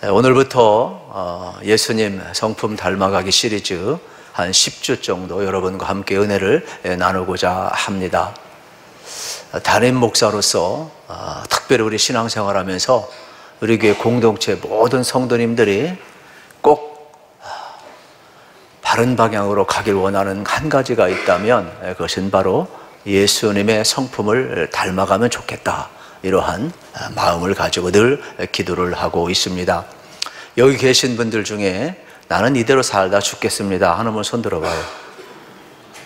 오늘부터 예수님 성품 닮아가기 시리즈 한 10주 정도 여러분과 함께 은혜를 나누고자 합니다. 담임 목사로서 특별히 우리 신앙생활하면서 우리 교회 공동체 모든 성도님들이 꼭 바른 방향으로 가길 원하는 한 가지가 있다면 그것은 바로 예수님의 성품을 닮아가면 좋겠다, 이러한 마음을 가지고 늘 기도를 하고 있습니다. 여기 계신 분들 중에 나는 이대로 살다 죽겠습니다 하는 분 손 들어봐요.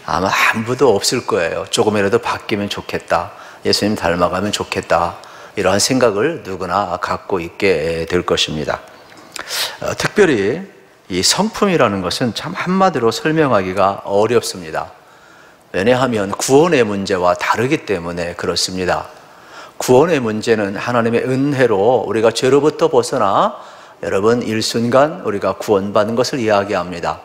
아마 아무도 없을 거예요. 조금이라도 바뀌면 좋겠다, 예수님 닮아가면 좋겠다, 이러한 생각을 누구나 갖고 있게 될 것입니다. 특별히 이 성품이라는 것은 참 한마디로 설명하기가 어렵습니다. 왜냐하면 구원의 문제와 다르기 때문에 그렇습니다. 구원의 문제는 하나님의 은혜로 우리가 죄로부터 벗어나 여러분 일순간 우리가 구원받은 것을 이야기합니다.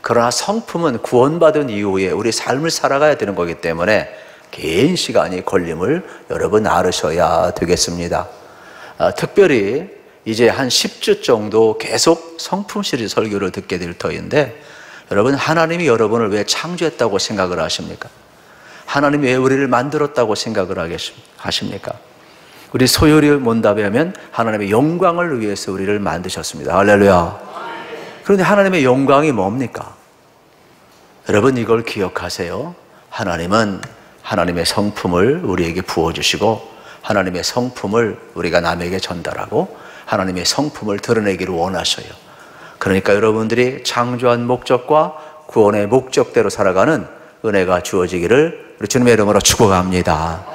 그러나 성품은 구원받은 이후에 우리 삶을 살아가야 되는 거기 때문에 긴 시간이 걸림을 여러분 알으셔야 되겠습니다. 특별히 이제 한 10주 정도 계속 성품 시리즈 설교를 듣게 될 터인데, 여러분 하나님이 여러분을 왜 창조했다고 생각을 하십니까? 하나님이 왜 우리를 만들었다고 생각을 하십니까? 우리 소요리 문답에 하면 하나님의 영광을 위해서 우리를 만드셨습니다. 할렐루야. 그런데 하나님의 영광이 뭡니까? 여러분 이걸 기억하세요. 하나님은 하나님의 성품을 우리에게 부어주시고 하나님의 성품을 우리가 남에게 전달하고 하나님의 성품을 드러내기를 원하셔요. 그러니까 여러분들이 창조한 목적과 구원의 목적대로 살아가는 은혜가 주어지기를 우리 주님의 이름으로 축복합니다.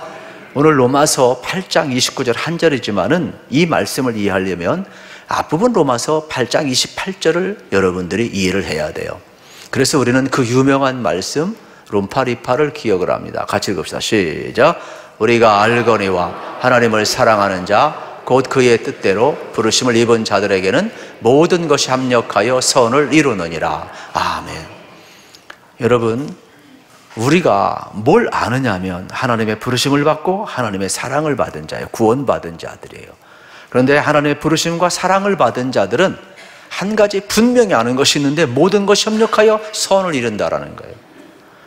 오늘 로마서 8장 29절 한 절이지만은 이 말씀을 이해하려면 앞부분 로마서 8장 28절을 여러분들이 이해를 해야 돼요. 그래서 우리는 그 유명한 말씀 롬파리파를 기억을 합니다. 같이 읽읍시다. 시작. 우리가 알거니와 하나님을 사랑하는 자 곧 그의 뜻대로 부르심을 입은 자들에게는 모든 것이 합력하여 선을 이루느니라. 아멘. 여러분 우리가 뭘 아느냐면 하나님의 부르심을 받고 하나님의 사랑을 받은 자예요. 구원받은 자들이에요. 그런데 하나님의 부르심과 사랑을 받은 자들은 한 가지 분명히 아는 것이 있는데 모든 것이 협력하여 선을 이룬다라는 거예요.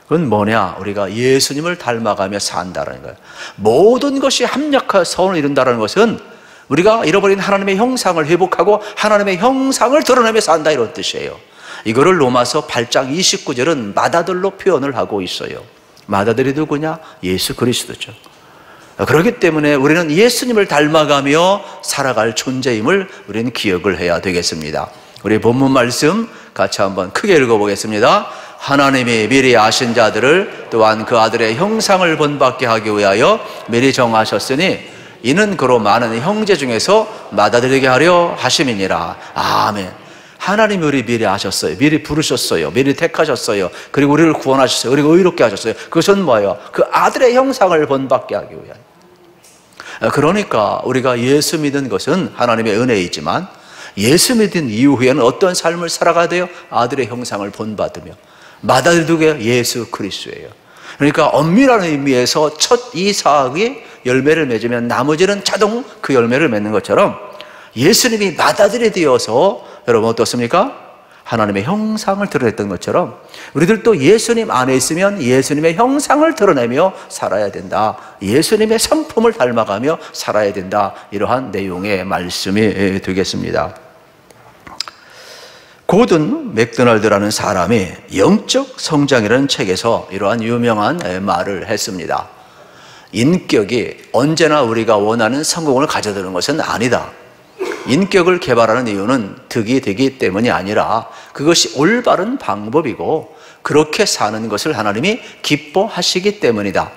그건 뭐냐? 우리가 예수님을 닮아가며 산다는 거예요. 모든 것이 합력하여 선을 이룬다는 것은 우리가 잃어버린 하나님의 형상을 회복하고 하나님의 형상을 드러내며 산다, 이런 뜻이에요. 이거를 로마서 8장 29절은 마다들로 표현을 하고 있어요. 마다들이 누구냐? 예수 그리스도죠. 그렇기 때문에 우리는 예수님을 닮아가며 살아갈 존재임을 우리는 기억을 해야 되겠습니다. 우리 본문 말씀 같이 한번 크게 읽어보겠습니다. 하나님이 미리 아신 자들을 또한 그 아들의 형상을 본받게 하기 위하여 미리 정하셨으니 이는 그로 많은 형제 중에서 마다들이게 하려 하심이니라. 아멘. 하나님이 우리 미리 아셨어요. 미리 부르셨어요. 미리 택하셨어요. 그리고 우리를 구원하셨어요. 그리고 의롭게 하셨어요. 그것은 뭐예요? 그 아들의 형상을 본받게 하기 위하여. 그러니까 우리가 예수 믿은 것은 하나님의 은혜이지만 예수 믿은 이후에는 어떤 삶을 살아가야 돼요? 아들의 형상을 본받으며 마다들이게 예수 그리스도예요. 그러니까 엄밀한 의미에서 첫 이삭이 열매를 맺으면 나머지는 자동 그 열매를 맺는 것처럼 예수님이 마다들이 되어서 여러분 어떻습니까? 하나님의 형상을 드러냈던 것처럼 우리들도 예수님 안에 있으면 예수님의 형상을 드러내며 살아야 된다. 예수님의 성품을 닮아가며 살아야 된다. 이러한 내용의 말씀이 되겠습니다. 고든 맥도날드라는 사람이 영적 성장이라는 책에서 이러한 유명한 말을 했습니다. 인격이 언제나 우리가 원하는 성공을 가져드는 것은 아니다. 인격을 개발하는 이유는 득이 되기 때문이 아니라 그것이 올바른 방법이고 그렇게 사는 것을 하나님이 기뻐하시기 때문이다.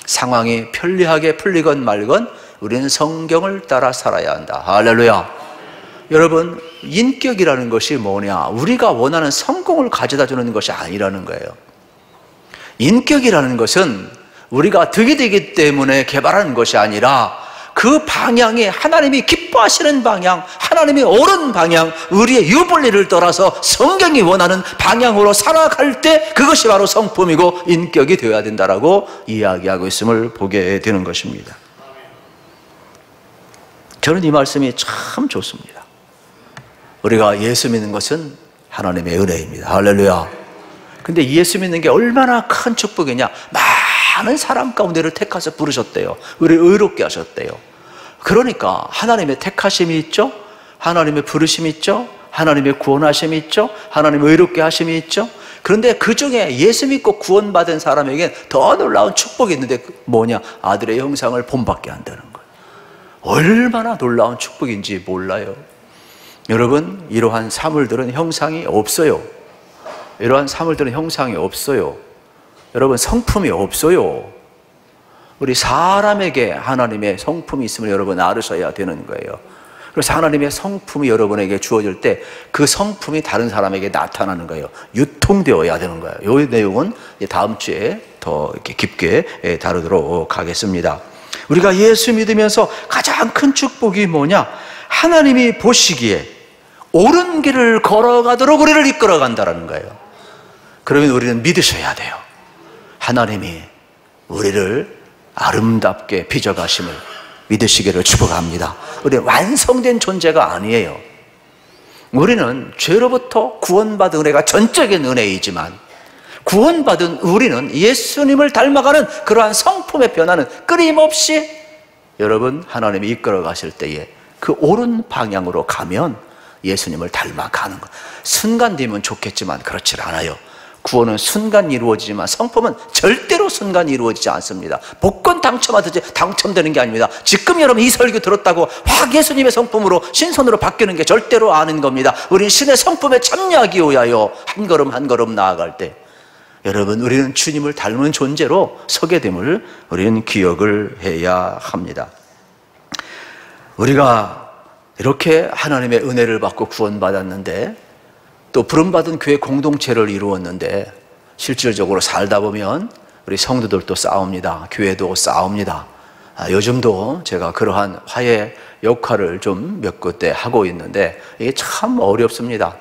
상황이 편리하게 풀리건 말건 우리는 성경을 따라 살아야 한다. 할렐루야. 여러분 인격이라는 것이 뭐냐? 우리가 원하는 성공을 가져다 주는 것이 아니라는 거예요. 인격이라는 것은 우리가 득이 되기 때문에 개발하는 것이 아니라 그 방향이 하나님이 기뻐하시는 방향, 하나님이 옳은 방향, 우리의 유불리를 떠나서 성경이 원하는 방향으로 살아갈 때 그것이 바로 성품이고 인격이 되어야 된다라고 이야기하고 있음을 보게 되는 것입니다. 저는 이 말씀이 참 좋습니다. 우리가 예수 믿는 것은 하나님의 은혜입니다. 할렐루야. 근데 예수 믿는 게 얼마나 큰 축복이냐. 많은 사람 가운데를 택하셔서 부르셨대요. 우리를 의롭게 하셨대요. 그러니까 하나님의 택하심이 있죠, 하나님의 부르심이 있죠, 하나님의 구원하심이 있죠, 하나님의 의롭게 하심이 있죠. 그런데 그 중에 예수 믿고 구원받은 사람에게 더 놀라운 축복이 있는데 뭐냐? 아들의 형상을 본받게 한다는 거예요. 얼마나 놀라운 축복인지 몰라요. 여러분, 이러한 사물들은 형상이 없어요. 이러한 사물들은 형상이 없어요. 여러분, 성품이 없어요. 우리 사람에게 하나님의 성품이 있음을 여러분 알으셔야 되는 거예요. 그래서 하나님의 성품이 여러분에게 주어질 때 그 성품이 다른 사람에게 나타나는 거예요. 유통되어야 되는 거예요. 이 내용은 다음 주에 더 이렇게 깊게 다루도록 하겠습니다. 우리가 예수 믿으면서 가장 큰 축복이 뭐냐? 하나님이 보시기에 옳은 길을 걸어가도록 우리를 이끌어 간다는 거예요. 그러면 우리는 믿으셔야 돼요. 하나님이 우리를 아름답게 빚어가심을 믿으시기를 축복합니다. 우리는 완성된 존재가 아니에요. 우리는 죄로부터 구원받은 은혜가 전적인 은혜이지만 구원받은 우리는 예수님을 닮아가는 그러한 성품의 변화는 끊임없이 여러분 하나님이 이끌어 가실 때에 그 옳은 방향으로 가면 예수님을 닮아가는 것. 순간 되면 좋겠지만 그렇지 않아요. 구원은 순간 이루어지지만 성품은 절대로 순간 이루어지지 않습니다. 복권 당첨하듯이 당첨되는 게 아닙니다. 지금 여러분 이 설교 들었다고 확 예수님의 성품으로 신선으로 바뀌는 게 절대로 아닌 겁니다. 우리는 신의 성품에 참여하기 위하여 한 걸음 한 걸음 나아갈 때 여러분 우리는 주님을 닮은 존재로 서게 됨을 우리는 기억을 해야 합니다. 우리가 이렇게 하나님의 은혜를 받고 구원받았는데 또 부름받은 교회 공동체를 이루었는데 실질적으로 살다 보면 우리 성도들도 싸웁니다. 교회도 싸웁니다. 요즘도 제가 그러한 화해 역할을 좀 몇 군데 하고 있는데 이게 참 어렵습니다.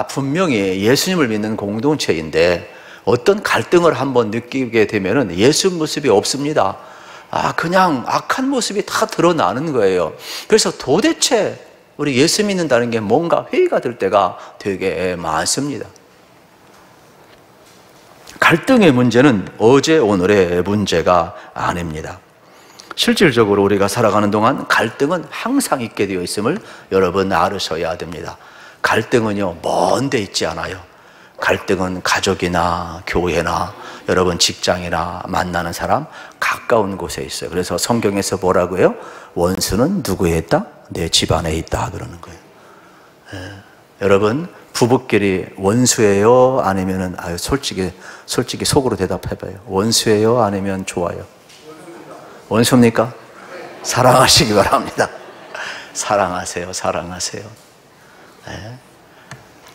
분명히 예수님을 믿는 공동체인데 어떤 갈등을 한번 느끼게 되면 예수 모습이 없습니다. 그냥 악한 모습이 다 드러나는 거예요. 그래서 도대체 우리 예수 믿는다는 게 뭔가 회의가 될 때가 되게 많습니다. 갈등의 문제는 어제 오늘의 문제가 아닙니다. 실질적으로 우리가 살아가는 동안 갈등은 항상 있게 되어 있음을 여러분 알으셔야 됩니다. 갈등은요 먼 데 있지 않아요. 갈등은 가족이나 교회나 여러분 직장이나 만나는 사람 가까운 곳에 있어요. 그래서 성경에서 뭐라고 해요? 원수는 누구에 있다? 내 집안에 있다 그러는 거예요. 여러분 부부끼리 원수예요? 아니면은 솔직히 속으로 대답해봐요. 원수예요? 아니면 좋아요? 원수입니까? 사랑하시기 바랍니다. 사랑하세요. 사랑하세요.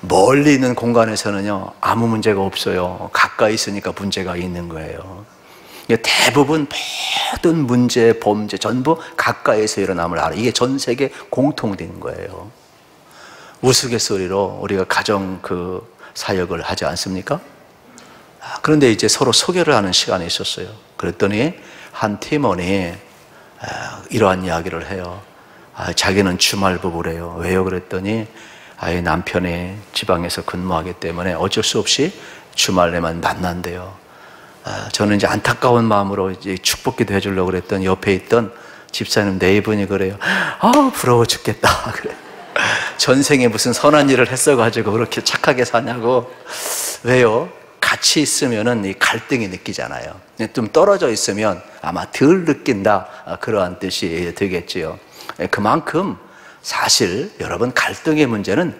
멀리 있는 공간에서는요 아무 문제가 없어요. 가까이 있으니까 문제가 있는 거예요. 대부분 모든 문제, 범죄 전부 가까이에서 일어남을 알아요. 이게 전 세계 공통된 거예요. 우스갯소리로 우리가 가정 사역을 하지 않습니까? 그런데 이제 서로 소개를 하는 시간이 있었어요. 그랬더니 한 팀원이 이러한 이야기를 해요. 자기는 주말 부부래요. 왜요? 그랬더니 남편이 지방에서 근무하기 때문에 어쩔 수 없이 주말에만 만난대요. 저는 이제 안타까운 마음으로 이제 축복기도 해주려고 그랬더니 옆에 있던 집사님 네 분이 그래요. 부러워 죽겠다. 그래. 전생에 무슨 선한 일을 했어가지고 그렇게 착하게 사냐고. 왜요? 같이 있으면은 이 갈등이 느끼잖아요. 좀 떨어져 있으면 아마 덜 느낀다. 그러한 뜻이 되겠지요. 그만큼 사실 여러분 갈등의 문제는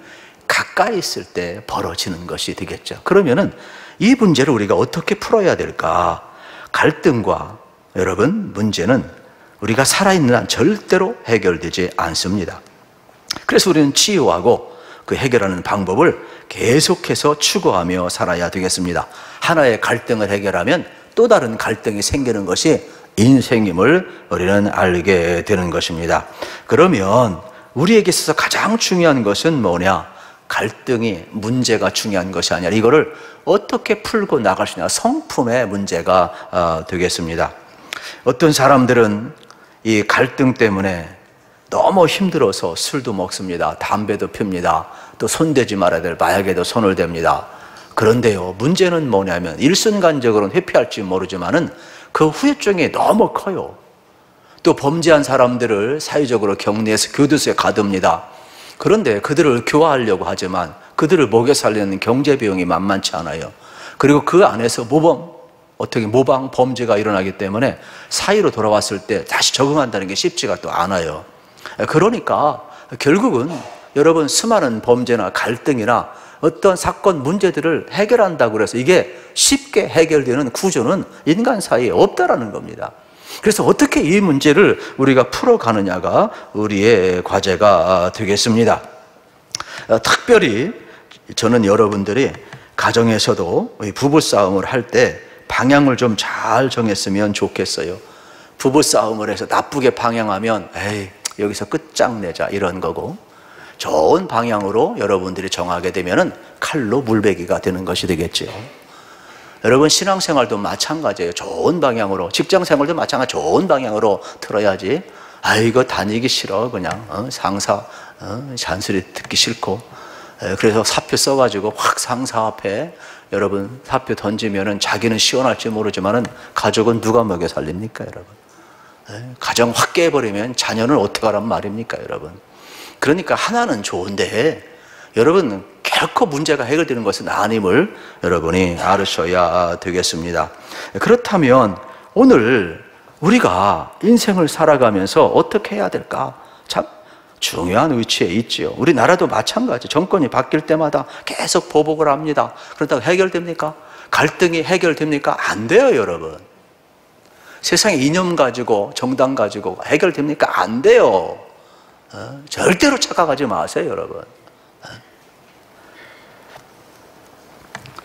가까이 있을 때 벌어지는 것이 되겠죠. 그러면은 이 문제를 우리가 어떻게 풀어야 될까? 갈등과 여러분 문제는 우리가 살아있는 한 절대로 해결되지 않습니다. 그래서 우리는 치유하고 그 해결하는 방법을 계속해서 추구하며 살아야 되겠습니다. 하나의 갈등을 해결하면 또 다른 갈등이 생기는 것이 인생임을 우리는 알게 되는 것입니다. 그러면 우리에게 있어서 가장 중요한 것은 뭐냐? 갈등이 문제가 중요한 것이 아니라 이거를 어떻게 풀고 나갈 수 있냐, 성품의 문제가 되겠습니다. 어떤 사람들은 이 갈등 때문에 너무 힘들어서 술도 먹습니다. 담배도 핍니다. 또 손대지 말아야 될 마약에도 손을 댑니다. 그런데요, 문제는 뭐냐면 일순간적으로는 회피할지 모르지만은 그 후유증이 너무 커요. 또 범죄한 사람들을 사회적으로 격리해서 교도소에 가둡니다. 그런데 그들을 교화하려고 하지만 그들을 먹여 살리는 경제 비용이 만만치 않아요. 그리고 그 안에서 모방 범죄가 일어나기 때문에 사회로 돌아왔을 때 다시 적응한다는 게 쉽지가 또 않아요. 그러니까 결국은 여러분, 수많은 범죄나 갈등이나 어떤 사건 문제들을 해결한다고 해서 이게 쉽게 해결되는 구조는 인간 사이에 없다라는 겁니다. 그래서 어떻게 이 문제를 우리가 풀어가느냐가 우리의 과제가 되겠습니다. 특별히 저는 여러분들이 가정에서도 부부싸움을 할 때 방향을 좀 잘 정했으면 좋겠어요. 부부싸움을 해서 나쁘게 방향하면 에이, 여기서 끝장내자 이런 거고, 좋은 방향으로 여러분들이 정하게 되면은 칼로 물베기가 되는 것이 되겠죠. 여러분, 신앙생활도 마찬가지예요. 좋은 방향으로, 직장생활도 마찬가지, 좋은 방향으로 틀어야지. 아, 이거 다니기 싫어, 그냥 상사 잔소리 듣기 싫고, 그래서 사표 써가지고 확 상사 앞에 여러분 사표 던지면은 자기는 시원할지 모르지만은 가족은 누가 먹여 살립니까, 여러분? 가정 확 깨버리면 자녀는 어떻게 하란 말입니까, 여러분? 그러니까 하나는 좋은데 여러분, 결코 문제가 해결되는 것은 아님을 여러분이 알으셔야 되겠습니다. 그렇다면 오늘 우리가 인생을 살아가면서 어떻게 해야 될까? 참 중요한 위치에 있지요. 우리나라도 마찬가지. 정권이 바뀔 때마다 계속 보복을 합니다. 그러다가 해결됩니까? 갈등이 해결됩니까? 안 돼요, 여러분. 세상에 이념 가지고 정당 가지고 해결됩니까? 안 돼요. 절대로 착각하지 마세요, 여러분.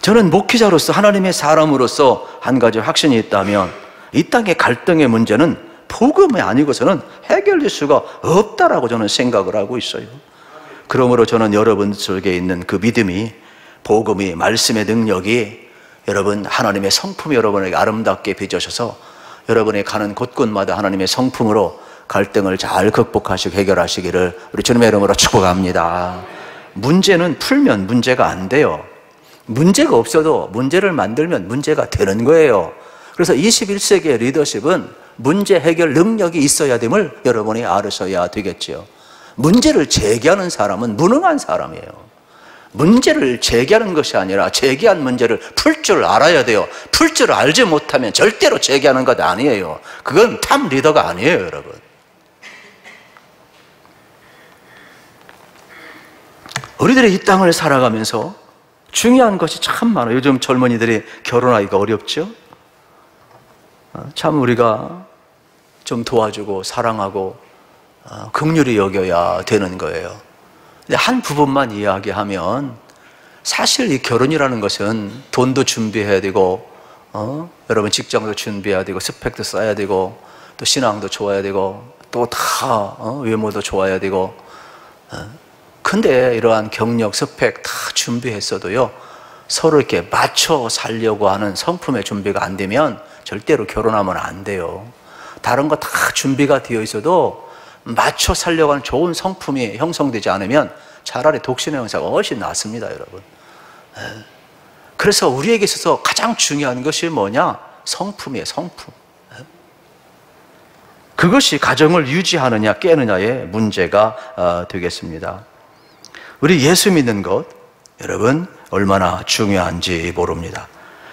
저는 목회자로서, 하나님의 사람으로서 한 가지 확신이 있다면 이 땅의 갈등의 문제는 복음이 아니고서는 해결될 수가 없다라고 저는 생각을 하고 있어요. 그러므로 저는 여러분 속에 있는 그 믿음이, 복음이, 말씀의 능력이 여러분 하나님의 성품이 여러분에게 아름답게 빚어져서 여러분이 가는 곳곳마다 하나님의 성품으로 갈등을 잘 극복하시고 해결하시기를 우리 주님의 이름으로 축복합니다. 문제는 풀면 문제가 안 돼요. 문제가 없어도 문제를 만들면 문제가 되는 거예요. 그래서 21세기의 리더십은 문제 해결 능력이 있어야 됨을 여러분이 알으셔야 되겠죠. 문제를 제기하는 사람은 무능한 사람이에요. 문제를 제기하는 것이 아니라 제기한 문제를 풀 줄 알아야 돼요. 풀 줄 알지 못하면 절대로 제기하는 것 아니에요. 그건 탑 리더가 아니에요, 여러분. 우리들이 이 땅을 살아가면서 중요한 것이 참 많아요. 요즘 젊은이들이 결혼하기가 어렵죠? 참 우리가 좀 도와주고 사랑하고 긍휼히 여겨야 되는 거예요. 근데 한 부분만 이야기하면 사실 이 결혼이라는 것은 돈도 준비해야 되고 여러분 직장도 준비해야 되고 스펙도 쌓아야 되고 또 신앙도 좋아야 되고 또 다 외모도 좋아야 되고 근데 이러한 경력, 스펙 다 준비했어도요 서로 이렇게 맞춰 살려고 하는 성품의 준비가 안 되면 절대로 결혼하면 안 돼요. 다른 거 다 준비가 되어 있어도 맞춰 살려고 하는 좋은 성품이 형성되지 않으면 차라리 독신의 형사가 훨씬 낫습니다, 여러분. 그래서 우리에게 있어서 가장 중요한 것이 뭐냐? 성품이에요, 성품. 그것이 가정을 유지하느냐 깨느냐의 문제가 되겠습니다. 우리 예수 믿는 것, 여러분 얼마나 중요한지 모릅니다.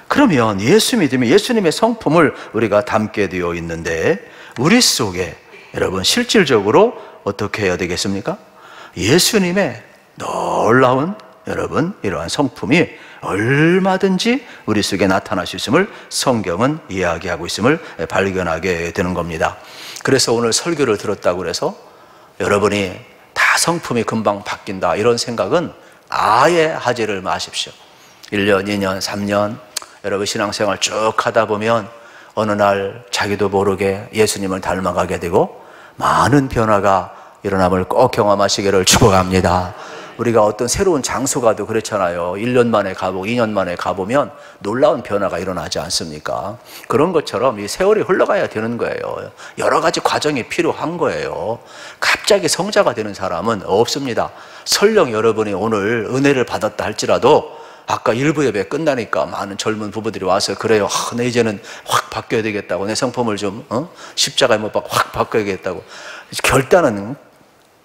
그러면 예수 믿으면 예수님의 성품을 우리가 담게 되어 있는데 우리 속에 여러분 실질적으로 어떻게 해야 되겠습니까? 예수님의 놀라운 여러분 이러한 성품이 얼마든지 우리 속에 나타날 수 있음을 성경은 이야기하고 있음을 발견하게 되는 겁니다. 그래서 오늘 설교를 들었다고 해서 여러분이 다 성품이 금방 바뀐다 이런 생각은 아예 하지를 마십시오. 1년, 2년, 3년 여러분 신앙생활 쭉 하다 보면 어느 날 자기도 모르게 예수님을 닮아가게 되고 많은 변화가 일어남을 꼭 경험하시기를 축복합니다. 우리가 어떤 새로운 장소 가도 그렇잖아요. 1년 만에 가보고 2년 만에 가보면 놀라운 변화가 일어나지 않습니까? 그런 것처럼 이 세월이 흘러가야 되는 거예요. 여러 가지 과정이 필요한 거예요. 갑자기 성자가 되는 사람은 없습니다. 설령 여러분이 오늘 은혜를 받았다 할지라도 아까 일부 예배 끝나니까 많은 젊은 부부들이 와서 그래요. 내 이제는 확 바뀌어야 되겠다고, 내 성품을 좀 십자가에 못 박고 확 바꿔야겠다고. 결단은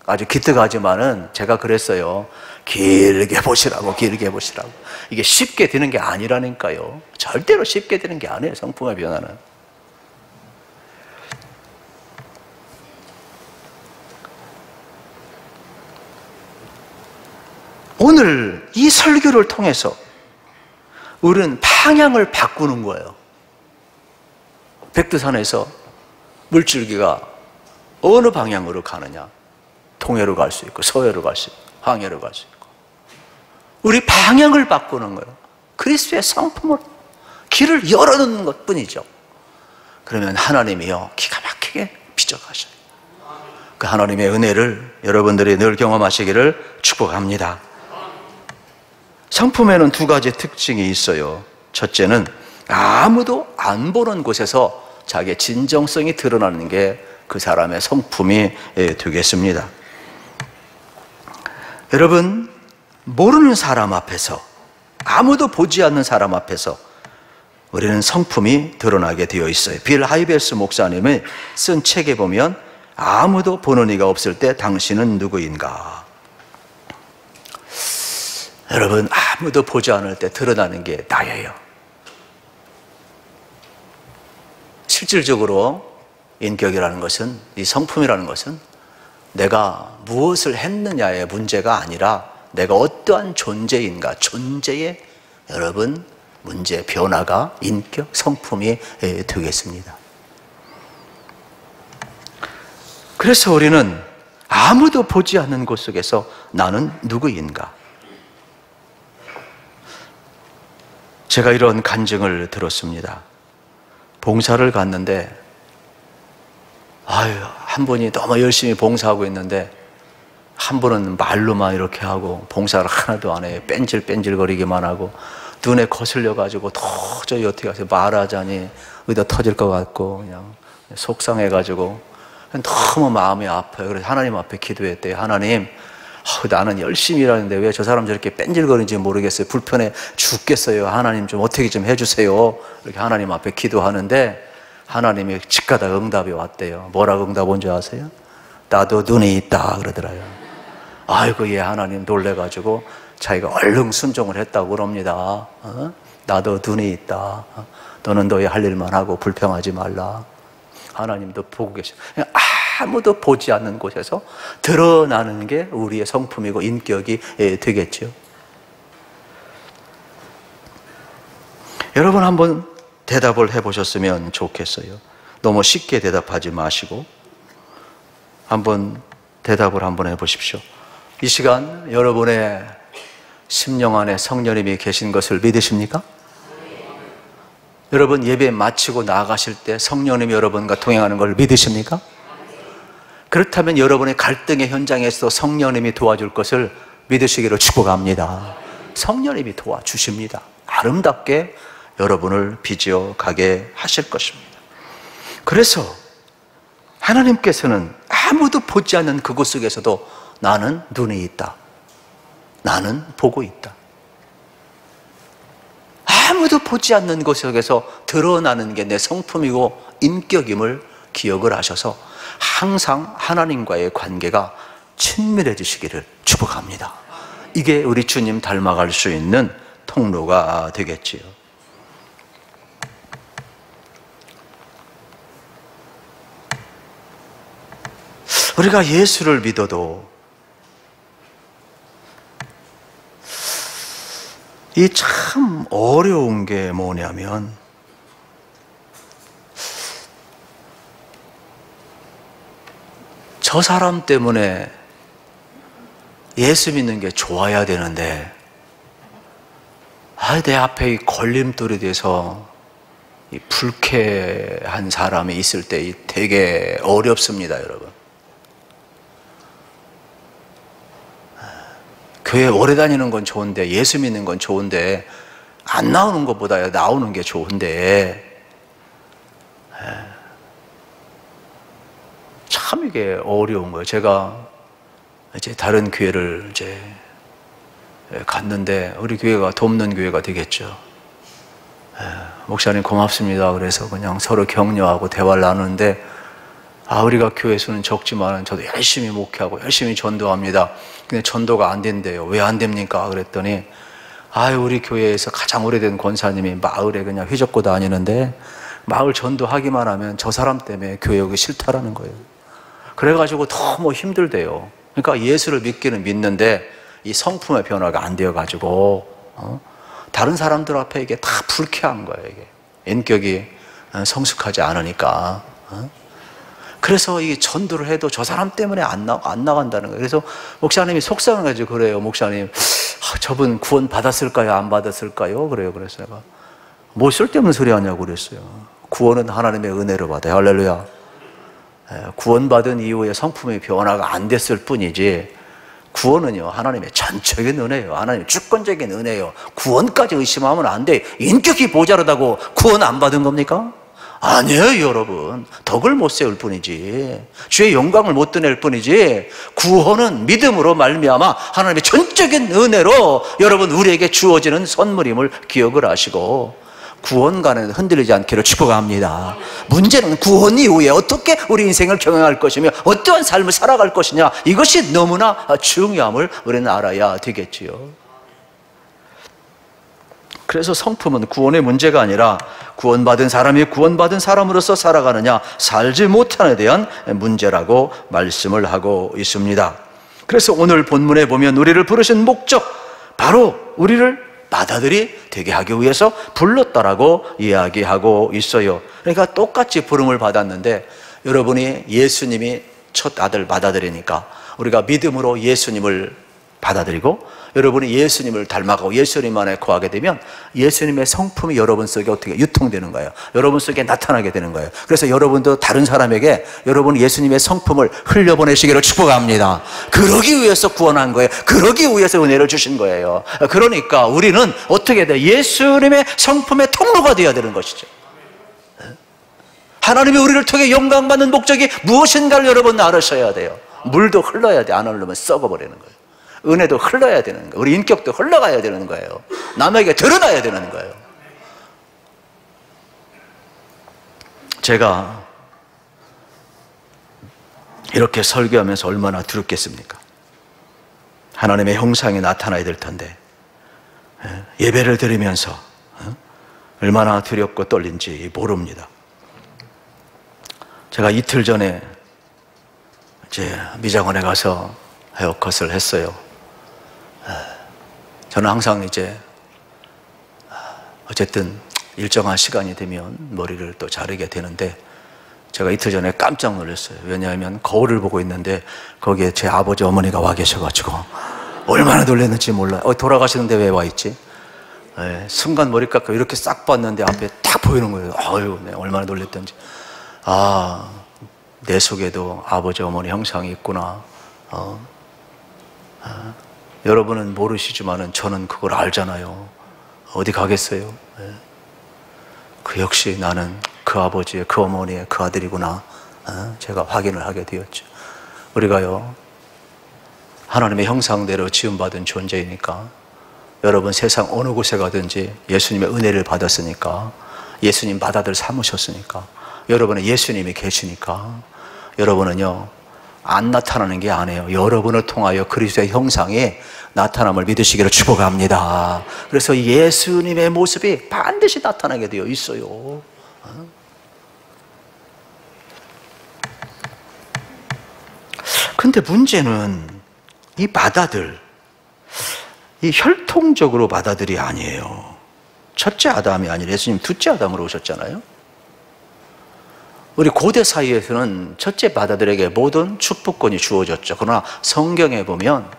아주 기특하지만은 제가 그랬어요. 길게 보시라고, 길게 보시라고. 이게 쉽게 되는 게 아니라니까요. 절대로 쉽게 되는 게 아니에요, 성품의 변화는. 오늘 이 설교를 통해서 우리는 방향을 바꾸는 거예요. 백두산에서 물줄기가 어느 방향으로 가느냐? 동해로 갈 수 있고 서해로 갈 수 있고 항해로 갈 수 있고, 우리 방향을 바꾸는 거예요. 그리스도의 성품을, 길을 열어놓는 것 뿐이죠. 그러면 하나님이요 기가 막히게 빚어가셔요. 그 하나님의 은혜를 여러분들이 늘 경험하시기를 축복합니다. 성품에는 두 가지 특징이 있어요. 첫째는 아무도 안 보는 곳에서 자기의 진정성이 드러나는 게 그 사람의 성품이 되겠습니다. 여러분, 모르는 사람 앞에서, 아무도 보지 않는 사람 앞에서 우리는 성품이 드러나게 되어 있어요. 빌 하이베스 목사님이 쓴 책에 보면 아무도 보는 이가 없을 때 당신은 누구인가? 여러분, 아무도 보지 않을 때 드러나는 게 나예요. 실질적으로 인격이라는 것은, 이 성품이라는 것은 내가 무엇을 했느냐의 문제가 아니라 내가 어떠한 존재인가, 존재의 여러분 문제, 변화가 인격, 성품이 되겠습니다. 그래서 우리는 아무도 보지 않는 곳 속에서 나는 누구인가? 제가 이런 간증을 들었습니다. 봉사를 갔는데 한 분이 너무 열심히 봉사하고 있는데 한 분은 말로만 이렇게 하고 봉사를 하나도 안 해요. 뺀질뺀질거리기만 하고 눈에 거슬려가지고 도저히 어떻게 하세요? 말하자니 어디다 터질 것 같고 그냥 속상해가지고 너무 마음이 아파요. 그래서 하나님 앞에 기도했대요. 하나님, 나는 열심히 일하는데 왜 저 사람 저렇게 뺀질거리는지 모르겠어요. 불편해 죽겠어요. 하나님 좀 어떻게 좀 해주세요. 이렇게 하나님 앞에 기도하는데 하나님이 직가다 응답이 왔대요. 뭐라고 응답 온 줄 아세요? 나도 눈이 있다 그러더라고요. 아이고, 예, 하나님 놀래가지고 자기가 얼른 순종을 했다고 그럽니다. 나도 눈이 있다. 너는 너의 할 일만 하고 불평하지 말라. 하나님도 보고 계셔. 아무도 보지 않는 곳에서 드러나는 게 우리의 성품이고 인격이 되겠죠. 여러분 한번 대답을 해보셨으면 좋겠어요. 너무 쉽게 대답하지 마시고 한번 대답을 한번 해보십시오. 이 시간 여러분의 심령 안에 성령님이 계신 것을 믿으십니까? 여러분 예배 마치고 나가실 때 성령님이 여러분과 동행하는 걸 믿으십니까? 그렇다면 여러분의 갈등의 현장에서 성령님이 도와줄 것을 믿으시기를 축복합니다. 성령님이 도와주십니다. 아름답게 여러분을 빚어 가게 하실 것입니다. 그래서 하나님께서는 아무도 보지 않는 그곳 속에서도 나는 눈이 있다. 나는 보고 있다. 아무도 보지 않는 곳 속에서 드러나는 게 내 성품이고 인격임을 기억을 하셔서 항상 하나님과의 관계가 친밀해지시기를 축복합니다. 이게 우리 주님 닮아갈 수 있는 통로가 되겠지요. 우리가 예수를 믿어도 이 참 어려운 게 뭐냐면 저 사람 때문에 예수 믿는 게 좋아야 되는데 내 앞에 이 걸림돌이 돼서 이 불쾌한 사람이 있을 때 되게 어렵습니다, 여러분. 교회 오래 다니는 건 좋은데, 예수 믿는 건 좋은데, 안 나오는 것보다 나오는 게 좋은데, 참 이게 어려운 거예요. 제가 이제 다른 교회를 이제 갔는데, 우리 교회가 돕는 교회가 되겠죠. 목사님 고맙습니다. 그래서 그냥 서로 격려하고 대화를 나누는데, 우리가 교회 수는 적지만 저도 열심히 목회하고 열심히 전도합니다. 근데 전도가 안 된대요. 왜 안 됩니까? 그랬더니, 우리 교회에서 가장 오래된 권사님이 마을에 그냥 휘젓고 다니는데, 마을 전도하기만 하면 저 사람 때문에 교회 오기 싫다라는 거예요. 그래가지고 너무 힘들대요. 그러니까 예수를 믿기는 믿는데 이 성품의 변화가 안 되어가지고 다른 사람들 앞에 이게 다 불쾌한 거예요. 이게 인격이 성숙하지 않으니까. 그래서 이 전도를 해도 저 사람 때문에 안 나간다는 거예요. 그래서 목사님이 속상해가지고 그래요. 목사님, 저분 구원 받았을까요? 안 받았을까요? 그래요. 그래서 내가 뭐 쓸데없는 소리 하냐고 그랬어요. 구원은 하나님의 은혜로 받아요. 할렐루야. 구원받은 이후에 성품의 변화가 안 됐을 뿐이지, 구원은요 하나님의 전적인 은혜예요. 하나님의 주권적인 은혜예요. 구원까지 의심하면 안 돼. 인격이 모자르다고 구원 안 받은 겁니까? 아니에요, 여러분. 덕을 못 세울 뿐이지, 주의 영광을 못 드낼 뿐이지, 구원은 믿음으로 말미암아 하나님의 전적인 은혜로 여러분 우리에게 주어지는 선물임을 기억을 하시고, 구원과는 흔들리지 않기를 축복합니다. 문제는 구원 이후에 어떻게 우리 인생을 경영할 것이며 어떠한 삶을 살아갈 것이냐, 이것이 너무나 중요함을 우리는 알아야 되겠지요. 그래서 성품은 구원의 문제가 아니라 구원받은 사람이 구원받은 사람으로서 살아가느냐 살지 못하느냐에 대한 문제라고 말씀을 하고 있습니다. 그래서 오늘 본문에 보면 우리를 부르신 목적, 바로 우리를 맏아들이 되게 하기 위해서 불렀다라고 이야기하고 있어요. 그러니까 똑같이 부름을 받았는데, 여러분이 예수님이 첫 아들 맏아들이니까 우리가 믿음으로 예수님을 받아들이고 여러분이 예수님을 닮아가고 예수님 안에 거하게 되면 예수님의 성품이 여러분 속에 어떻게 유통되는 거예요. 여러분 속에 나타나게 되는 거예요. 그래서 여러분도 다른 사람에게 여러분 예수님의 성품을 흘려보내시기를 축복합니다. 그러기 위해서 구원한 거예요. 그러기 위해서 은혜를 주신 거예요. 그러니까 우리는 어떻게 돼요? 예수님의 성품의 통로가 되어야 되는 것이죠. 하나님이 우리를 통해 영광받는 목적이 무엇인가를 여러분 알으셔야 돼요. 물도 흘러야 돼. 안 흐르면 썩어버리는 거예요. 은혜도 흘러야 되는 거예요. 우리 인격도 흘러가야 되는 거예요. 남에게 드러나야 되는 거예요. 제가 이렇게 설교하면서 얼마나 두렵겠습니까? 하나님의 형상이 나타나야 될 텐데 예배를 드리면서 얼마나 두렵고 떨린지 모릅니다. 제가 이틀 전에 이제 미장원에 가서 헤어컷을 했어요. 저는 항상 이제 어쨌든 일정한 시간이 되면 머리를 또 자르게 되는데, 제가 이틀 전에 깜짝 놀랐어요. 왜냐하면 거울을 보고 있는데 거기에 제 아버지 어머니가 와 계셔가지고 얼마나 놀랐는지 몰라요. 돌아가시는데 왜 와 있지? 순간 머리 깎고 이렇게 싹 봤는데 앞에 딱 보이는 거예요. 아유, 네, 얼마나 놀랐던지. 내 속에도 아버지 어머니 형상이 있구나. 여러분은 모르시지만은 저는 그걸 알잖아요. 어디 가겠어요? 그 역시 나는 그 아버지의 그 어머니의 그 아들이구나. 제가 확인을 하게 되었죠. 우리가요 하나님의 형상대로 지음받은 존재이니까, 여러분 세상 어느 곳에 가든지 예수님의 은혜를 받았으니까, 예수님 맏아들 삼으셨으니까, 여러분은 예수님이 계시니까, 여러분은요 안 나타나는 게 아니에요. 여러분을 통하여 그리스도의 형상이 나타남을 믿으시기를 축복합니다. 그래서 예수님의 모습이 반드시 나타나게 되어 있어요. 근데 문제는 이 맏아들, 이 혈통적으로 맏아들이 아니에요. 첫째 아담이 아니라 예수님 둘째 아담으로 오셨잖아요. 우리 고대 사이에서는 첫째 맏아들에게 모든 축복권이 주어졌죠. 그러나 성경에 보면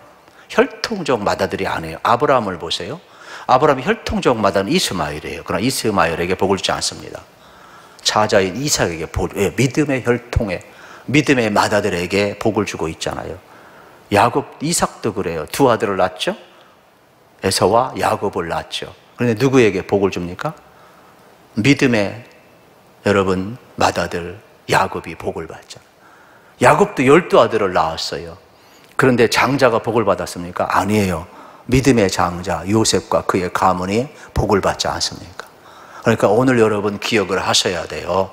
혈통적 맏아들이 아니에요. 아브라함을 보세요. 아브라함의 혈통적 맏아들은 이스마엘이에요. 그러나 이스마엘에게 복을 주지 않습니다. 자자인 이삭에게 믿음의 혈통에, 믿음의 맏아들에게 복을 주고 있잖아요. 야곱, 이삭도 그래요. 두 아들을 낳았죠. 에서와 야곱을 낳았죠. 그런데 누구에게 복을 줍니까? 믿음의 여러분 맏아들 야곱이 복을 받잖아요. 야곱도 12아들을 낳았어요. 그런데 장자가 복을 받았습니까? 아니에요. 믿음의 장자 요셉과 그의 가문이 복을 받지 않습니까? 그러니까 오늘 여러분 기억을 하셔야 돼요.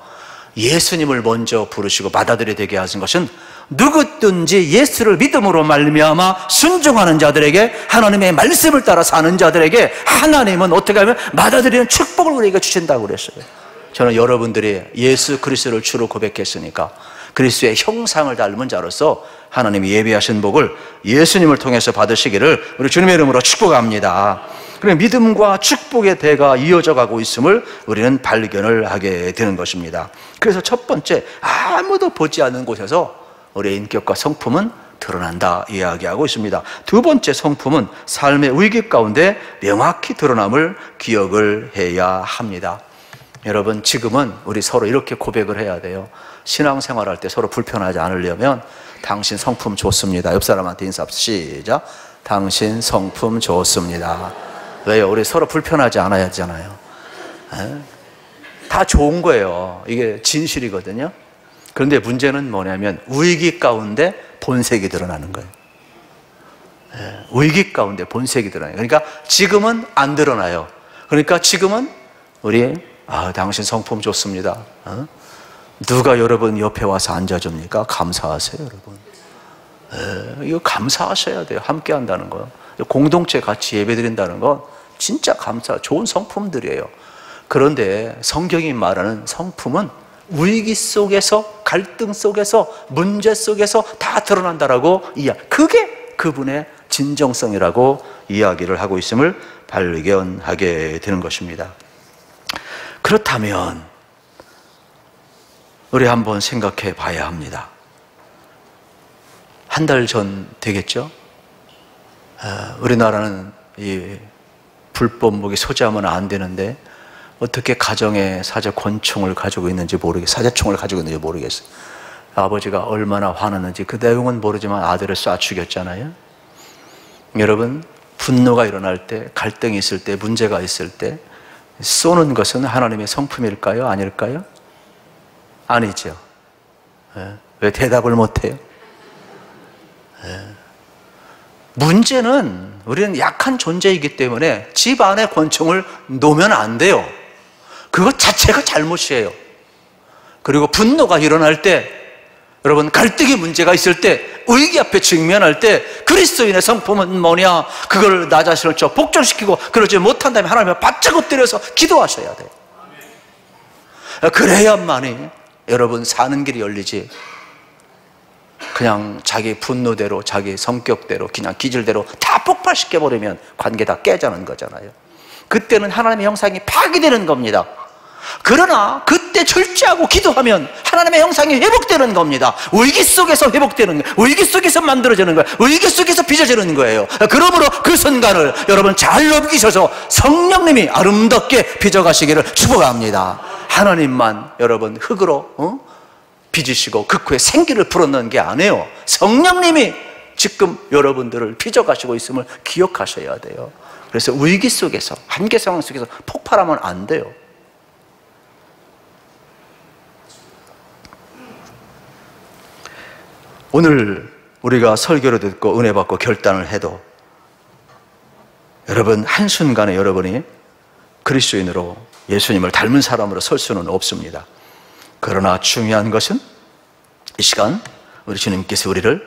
예수님을 먼저 부르시고 맏아들이 되게 하신 것은 누구든지 예수를 믿음으로 말미암아 순종하는 자들에게, 하나님의 말씀을 따라 사는 자들에게 하나님은 어떻게 하면 맏아들이는 축복을 우리에게 주신다고 그랬어요. 저는 여러분들이 예수 그리스도를 주로 고백했으니까 그리스도의 형상을 닮은 자로서 하나님이 예비하신 복을 예수님을 통해서 받으시기를 우리 주님의 이름으로 축복합니다. 그래, 믿음과 축복의 대가 이어져 가고 있음을 우리는 발견을 하게 되는 것입니다. 그래서 첫 번째, 아무도 보지 않는 곳에서 우리의 인격과 성품은 드러난다 이야기하고 있습니다. 두 번째 성품은 삶의 위기 가운데 명확히 드러남을 기억을 해야 합니다. 여러분, 지금은 우리 서로 이렇게 고백을 해야 돼요. 신앙생활할 때 서로 불편하지 않으려면 당신 성품 좋습니다. 옆 사람한테 인사합시다. 시작. 당신 성품 좋습니다. 왜요? 우리 서로 불편하지 않아야 하잖아요. 다 좋은 거예요. 이게 진실이거든요. 그런데 문제는 뭐냐면 위기 가운데 본색이 드러나는 거예요. 위기 가운데 본색이 드러나요. 그러니까 지금은 안 드러나요. 그러니까 지금은 우리 당신 성품 좋습니다. 누가 여러분 옆에 와서 앉아줍니까? 감사하세요, 여러분. 이거 감사하셔야 돼요. 함께 한다는 거. 공동체 같이 예배드린다는 건 진짜 좋은 성품들이에요. 그런데 성경이 말하는 성품은 위기 속에서, 갈등 속에서, 문제 속에서 다 드러난다라고 그게 그분의 진정성이라고 이야기를 하고 있음을 발견하게 되는 것입니다. 그렇다면 우리 한번 생각해 봐야 합니다. 한 달 전 되겠죠? 우리나라는 이 불법 무기 소지하면 안 되는데 어떻게 가정에 사제 권총을 가지고 있는지 사제총을 가지고 있는지 모르겠어요. 아버지가 얼마나 화났는지 그 내용은 모르지만 아들을 쏴 죽였잖아요. 여러분, 분노가 일어날 때, 갈등이 있을 때, 문제가 있을 때 쏘는 것은 하나님의 성품일까요? 아닐까요? 아니죠. 왜 대답을 못해요? 문제는 우리는 약한 존재이기 때문에 집 안에 권총을 놓으면 안 돼요. 그것 자체가 잘못이에요. 그리고 분노가 일어날 때, 여러분, 갈등의 문제가 있을 때, 위기 앞에 직면할 때 그리스도인의 성품은 뭐냐? 그걸 나 자신을 복종시키고 그러지 못한다면 하나님을 바짝 엎드려서 기도하셔야 돼요. 그래야만이 여러분 사는 길이 열리지, 그냥 자기 분노대로, 자기 성격대로, 그냥 기질대로 다 폭발시켜버리면 관계 다 깨자는 거잖아요. 그때는 하나님의 형상이 파괴되는 겁니다. 그러나 그때 절제하고 기도하면 하나님의 형상이 회복되는 겁니다. 위기 속에서 회복되는 거예요. 위기 속에서 만들어지는 거예요. 위기 속에서 빚어지는 거예요. 그러므로 그 순간을 여러분 잘 넘기셔서 성령님이 아름답게 빚어가시기를 축복합니다. 하나님만 여러분 흙으로 빚으시고 그 후에 생기를 불어넣는 게 아니에요. 성령님이 지금 여러분들을 빚어가시고 있음을 기억하셔야 돼요. 그래서 위기 속에서, 한계 상황 속에서 폭발하면 안 돼요. 오늘 우리가 설교를 듣고 은혜 받고 결단을 해도 여러분 한순간에 여러분이 그리스도인으로 예수님을 닮은 사람으로 설 수는 없습니다. 그러나 중요한 것은 이 시간 우리 주님께서 우리를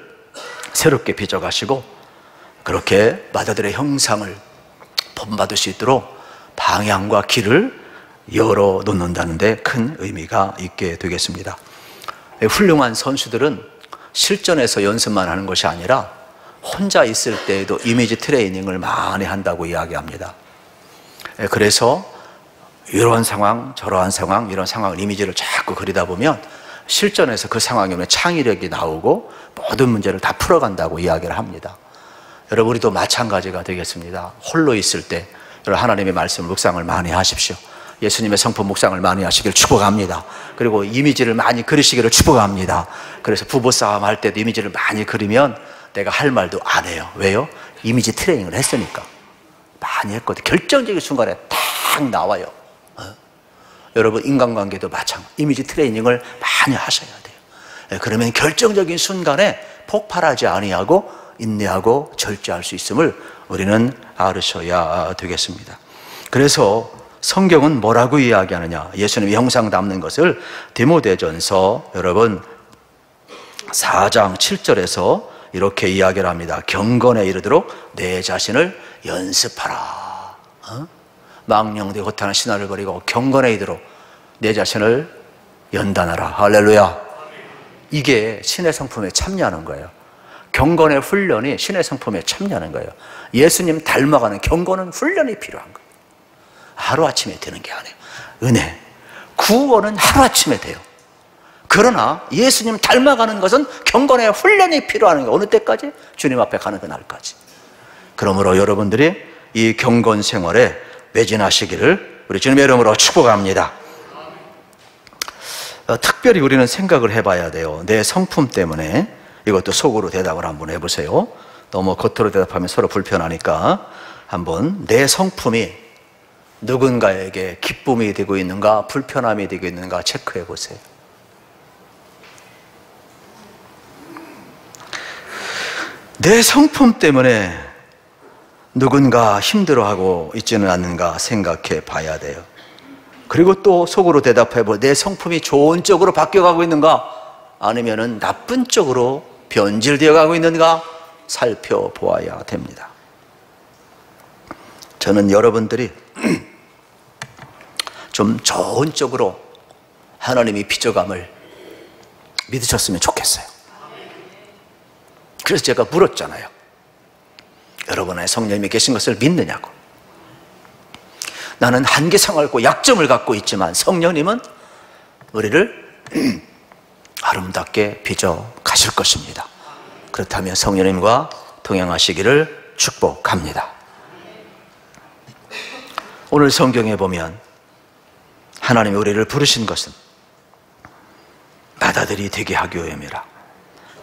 새롭게 빚어가시고 그렇게 맏아들의 형상을 본받을 수 있도록 방향과 길을 열어놓는다는 데 큰 의미가 있게 되겠습니다. 훌륭한 선수들은 실전에서 연습만 하는 것이 아니라 혼자 있을 때에도 이미지 트레이닝을 많이 한다고 이야기합니다. 그래서 이런 상황, 저러한 상황, 이런 상황을 이미지를 자꾸 그리다 보면 실전에서 그 상황에 오면 창의력이 나오고 모든 문제를 다 풀어간다고 이야기를 합니다. 여러분, 우리도 마찬가지가 되겠습니다. 홀로 있을 때 하나님의 말씀 묵상을 많이 하십시오. 예수님의 성품 묵상을 많이 하시길 축복합니다. 그리고 이미지를 많이 그리시기를 축복합니다. 그래서 부부싸움 할 때도 이미지를 많이 그리면 내가 할 말도 안 해요. 왜요? 이미지 트레이닝을 했으니까. 많이 했거든요. 결정적인 순간에 딱 나와요. 여러분 인간관계도 마찬가지. 이미지 트레이닝을 많이 하셔야 돼요. 그러면 결정적인 순간에 폭발하지 아니하고 인내하고 절제할 수 있음을 우리는 알으셔야 되겠습니다. 그래서 성경은 뭐라고 이야기하느냐? 예수님의 형상 담는 것을 디모데전서 여러분 4장 7절에서 이렇게 이야기를 합니다. 경건에 이르도록 내 자신을 연습하라. 망령되고 허탄한 신화를 버리고 경건에 이르도록 내 자신을 연단하라. 할렐루야. 이게 신의 성품에 참여하는 거예요. 경건의 훈련이 신의 성품에 참여하는 거예요. 예수님 닮아가는 경건은 훈련이 필요한 거예요. 하루아침에 되는 게 아니에요. 은혜, 구원은 하루아침에 돼요. 그러나 예수님 닮아가는 것은 경건의 훈련이 필요한 거예요. 어느 때까지? 주님 앞에 가는 그날까지. 그러므로 여러분들이 이 경건 생활에 매진하시기를 우리 주님의 이름으로 축복합니다. 특별히 우리는 생각을 해봐야 돼요. 내 성품 때문에. 이것도 속으로 대답을 한번 해보세요. 너무 겉으로 대답하면 서로 불편하니까 한번 내 성품이 누군가에게 기쁨이 되고 있는가 불편함이 되고 있는가 체크해 보세요. 내 성품 때문에 누군가 힘들어하고 있지는 않는가 생각해 봐야 돼요. 그리고 또 속으로 대답해 보 내 성품이 좋은 쪽으로 바뀌어가고 있는가 아니면은 나쁜 쪽으로 변질되어 가고 있는가 살펴보아야 됩니다. 저는 여러분들이 좀 좋은 쪽으로 하나님이 빚어감을 믿으셨으면 좋겠어요. 그래서 제가 물었잖아요. 여러분의 성령님이 계신 것을 믿느냐고. 나는 한계성을 갖고 약점을 갖고 있지만 성령님은 우리를 아름답게 빚어 가실 것입니다. 그렇다면 성령님과 동행하시기를 축복합니다. 오늘 성경에 보면 하나님이 우리를 부르신 것은 나다들이 되게 하기 위함이라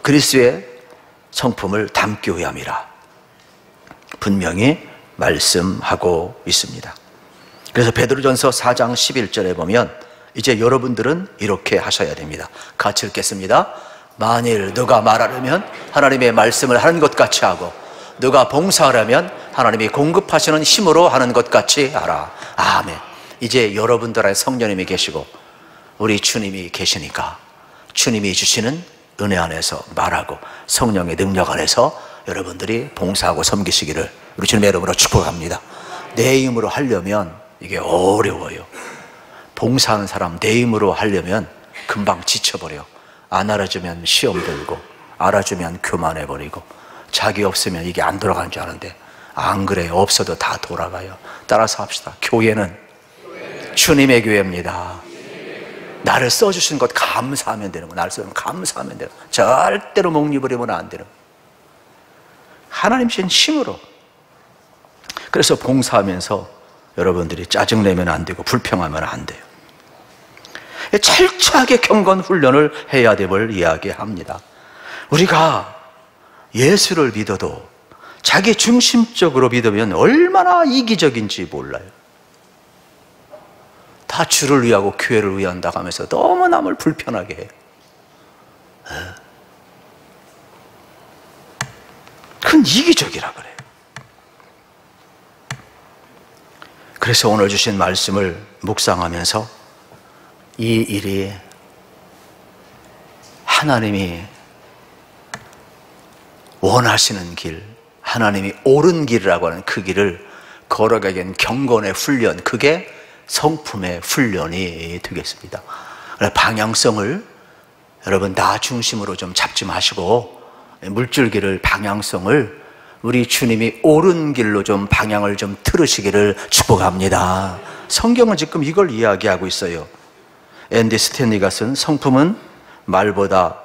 그리스도의 성품을 담기 위함이라 분명히 말씀하고 있습니다. 그래서 베드로전서 4장 11절에 보면 이제 여러분들은 이렇게 하셔야 됩니다. 같이 읽겠습니다. 만일 너가 말하려면 하나님의 말씀을 하는 것 같이 하고 너가 봉사하려면 하나님이 공급하시는 힘으로 하는 것 같이 하라. 아멘. 이제 여러분들 안에 성령님이 계시고 우리 주님이 계시니까 주님이 주시는 은혜 안에서 말하고 성령의 능력 안에서 여러분들이 봉사하고 섬기시기를 우리 주님의 이름으로 축복합니다. 내 힘으로 하려면 이게 어려워요. 봉사하는 사람 내 힘으로 하려면 금방 지쳐버려. 안 알아주면 시험 들고 알아주면 교만해버리고 자기 없으면 이게 안 돌아가는 줄 아는데 안 그래요. 없어도 다 돌아가요. 따라서 합시다. 교회는 주님의 교회입니다. 나를 써주신 것 감사하면 되는 거. 나를 써주면 감사하면 되는 거. 절대로 목리부리면 안 되는 거. 하나님 주신 힘으로. 그래서 봉사하면서 여러분들이 짜증내면 안 되고 불평하면 안 돼요. 철저하게 경건 훈련을 해야 됨을 이야기합니다. 우리가 예수를 믿어도 자기 중심적으로 믿으면 얼마나 이기적인지 몰라요. 다 주를 위하고 교회를 위한다고 하면서 너무 남을 불편하게 해요. 그건 이기적이라 그래요. 그래서 오늘 주신 말씀을 묵상하면서 이 일이 하나님이 원하시는 길, 하나님이 옳은 길이라고 하는 그 길을 걸어가기엔 경건의 훈련, 그게 성품의 훈련이 되겠습니다. 방향성을 여러분 나 중심으로 좀 잡지 마시고 물줄기를 방향성을 우리 주님이 옳은 길로 좀 방향을 좀 틀으시기를 축복합니다. 성경은 지금 이걸 이야기하고 있어요. 앤디 스탠리가 쓴 성품은 말보다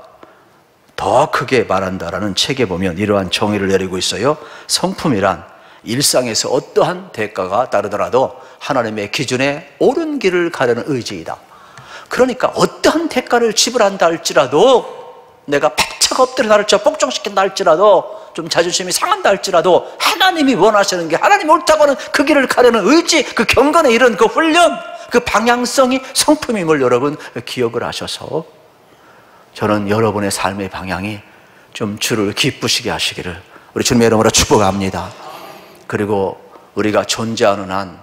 더 크게 말한다라는 책에 보면 이러한 정의를 내리고 있어요. 성품이란 일상에서 어떠한 대가가 따르더라도 하나님의 기준에 옳은 길을 가려는 의지이다. 그러니까 어떠한 대가를 지불한다 할지라도 내가 팍 실수가 없더라 할지라도, 복종시킨다 할지라도, 좀 자존심이 상한다 할지라도 하나님이 원하시는 게, 하나님 옳다고 하는 그 길을 가려는 의지, 그 경건의 이런 그 훈련, 그 방향성이 성품임을 여러분 기억을 하셔서 저는 여러분의 삶의 방향이 좀 주를 기쁘시게 하시기를 우리 주님의 이름으로 축복합니다. 그리고 우리가 존재하는 한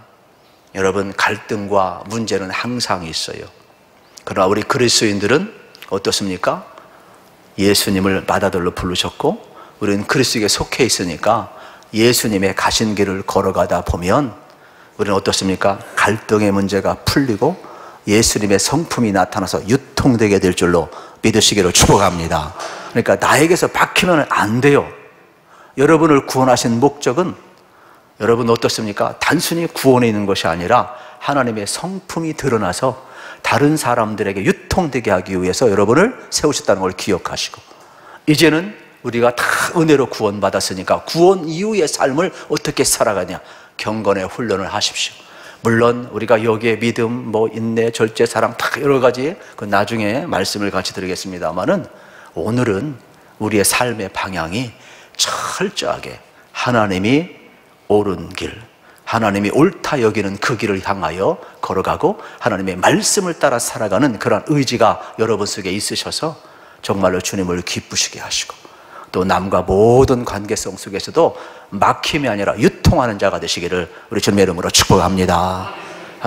여러분 갈등과 문제는 항상 있어요. 그러나 우리 그리스도인들은 어떻습니까? 예수님을 맏아들로 부르셨고 우리는 그리스도에게 속해 있으니까 예수님의 가신 길을 걸어가다 보면 우리는 어떻습니까? 갈등의 문제가 풀리고 예수님의 성품이 나타나서 유통되게 될 줄로 믿으시기를 축복합니다. 그러니까 나에게서 박히면 안 돼요. 여러분을 구원하신 목적은 여러분 어떻습니까? 단순히 구원에 있는 것이 아니라 하나님의 성품이 드러나서 다른 사람들에게 유통되게 하기 위해서 여러분을 세우셨다는 걸 기억하시고, 이제는 우리가 다 은혜로 구원받았으니까 구원 이후의 삶을 어떻게 살아가냐, 경건의 훈련을 하십시오. 물론 우리가 여기에 믿음, 인내, 절제, 사랑 다 여러 가지 그 나중에 말씀을 같이 드리겠습니다만은 오늘은 우리의 삶의 방향이 철저하게 하나님이 옳은 길, 하나님이 옳다 여기는 그 길을 향하여 걸어가고 하나님의 말씀을 따라 살아가는 그런 의지가 여러분 속에 있으셔서 정말로 주님을 기쁘시게 하시고 또 남과 모든 관계성 속에서도 막힘이 아니라 유통하는 자가 되시기를 우리 주님의 이름으로 축복합니다.